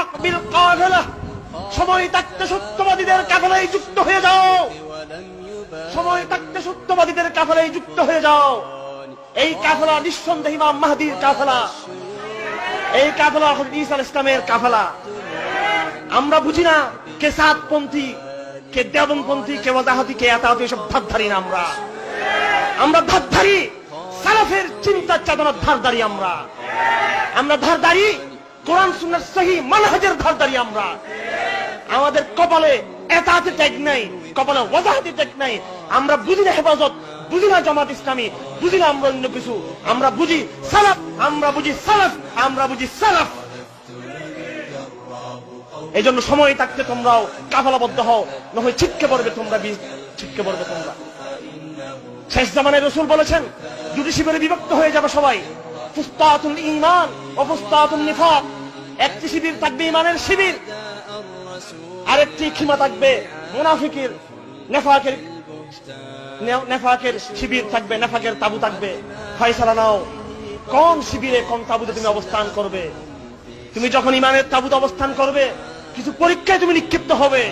ইলহাক বিল কাফেলা, সময় থাকতে সত্যবাদীদের কাফেলায় যুক্ত হয়ে যাও, সময় থাকতে সত্যবাদীদের কাফেলায় যুক্ত হয়ে যাও। এই কাফেলা নিঃসন্দেহে ইমাম মাহদীর কাফেলা, এই কাফেলা হযরত ঈসা আলাইহিস সালামের কাফেলা। আমরা বুঝি না কে সাতপন্থী, কে দেওবন্দপন্থী, কে ওয়াহাবি, কে আতাউদ্দি, এসব ধারধারি না। আমরা ধারধারি সালাফের চিন্তার চেতনার ধারধারি। আমরা ধারধারি কোরআন সুন্নাহর সহিহ মানহাজের ধারধারি। আমাদের কপালে এতাআতের ট্যাগ নাই, কপালে ওয়াহাবি ট্যাগ নাই। আমরা বুঝি না হেফাজত, বুঝি না জামাত ইসলামী, বুঝি না আমরা অন্য কিছু। আমরা বুঝি সালাফ, আমরা বুঝি সালাফ, আমরা বুঝি সালাফ। এই জন্য সময় থাকতে তোমরাও কাফেলাবদ্ধ হও, নয় ছিটকে পড়বে তোমরা, ছিটকে পড়বে তোমরা। শেষ জামানায় রাসূল বলেছেন, দুটি শিবিরে বিভক্ত হয়ে যাবে সবাই, ফুস্তাতুল ঈমান ও ফুস্তাতুন নিফাক। একটি শিবির থাকবে ঈমানের শিবির, আরেকটি খিমা থাকবে মুনাফিকের, নেফাকের শিবির থাকবে, নেফাকের তাবু থাকবে। ফয়সালা নাও, কোন শিবিরে কোন তাবুতে তুমি অবস্থান করবে। তুমি যখন ঈমানের তাবুতে অবস্থান করবে, কিছু পরীক্ষায় তুমি নিক্ষিপ্ত হবে,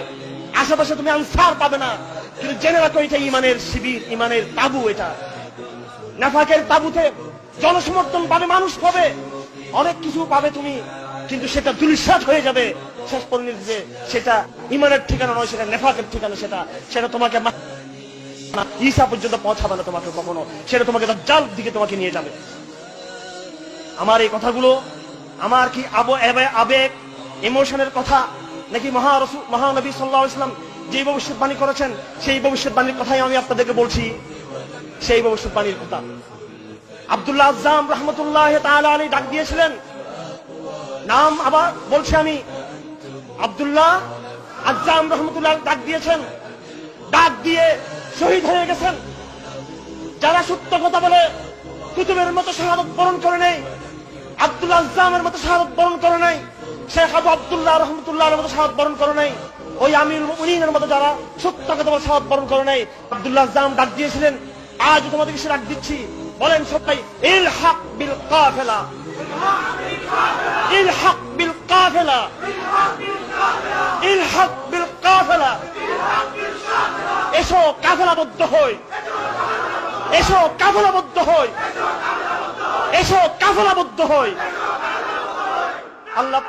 আশেপাশে তুমি আনসার পাবে না, কিন্তু জেনে রাখো এটা ঈমানের শিবির, ঈমানের তাবু। এটা নেফাকের তাবুতে জনসমর্থন পাবে, মানুষ পাবে, অনেক কিছু পাবে তুমি, কিন্তু সেটা ধূলিসাৎ হয়ে যাবে শেষ পরিণতিতে। সেটা ঈমানের ঠিকানা নয়, সেটা নেফাকের ঠিকানা। সেটা তোমাকে ঈসা পর্যন্ত পৌঁছাবে না তোমাকে কখনো, সেটা তোমাকে দাজ্জাল দিকে তোমাকে নিয়ে যাবে। আমার এই কথাগুলো আমার কি আবেগ, ইমোশনের কথা, নাকি মহানবী সাল্লাল্লাহু আলাইহি ওয়াসাল্লাম যে ভবিষ্যৎবাণী করেছেন সেই ভবিষ্যৎবাণীর কথাই আমি আপনাদেরকে বলছি। সেই ভবিষ্যৎবাণীর কথা আব্দুল্লাহ আজ্জাম রাহমাতুল্লাহ তাআলা আলাইহি ডাক দিয়েছিলেন। নাম আবার বলছি আমি, আব্দুল্লাহ আজ্জাম রাহমাতুল্লাহ ডাক দিয়েছেন, ডাক দিয়ে শহীদ হয়ে গেছেন। যারা সত্য কথা বলে কুতুবের মতো শাহাদাত বরণ করে নেই, আব্দুল্লাহ আজ্জামের মতো শাহাদাত বরণ করে নাই, শেখ আবু আব্দুল্লাহ রাহমাতুল্লাহর মতো শাহাদাত বরণ করে নাই, ওই আমিরুল মুমিনিনের মতো যারা সত্য কথা বলে শাহাদাত বরণ করে নাই। আব্দুল্লাহ আজ্জাম ডাক দিয়েছিলেন, আজ তোমাদেরকে সে ডাক দিচ্ছি, বলেন সবাই ইলহাক বিল কাফেলা, ইলহাক বিল কাফেলা, ইলহাক বিল কাফেলা। এসো কাফেলাবদ্ধ হই, এসো কাফেলাবদ্ধ হই, এসো কাফেলাবদ্ধ হই। আল্লাহ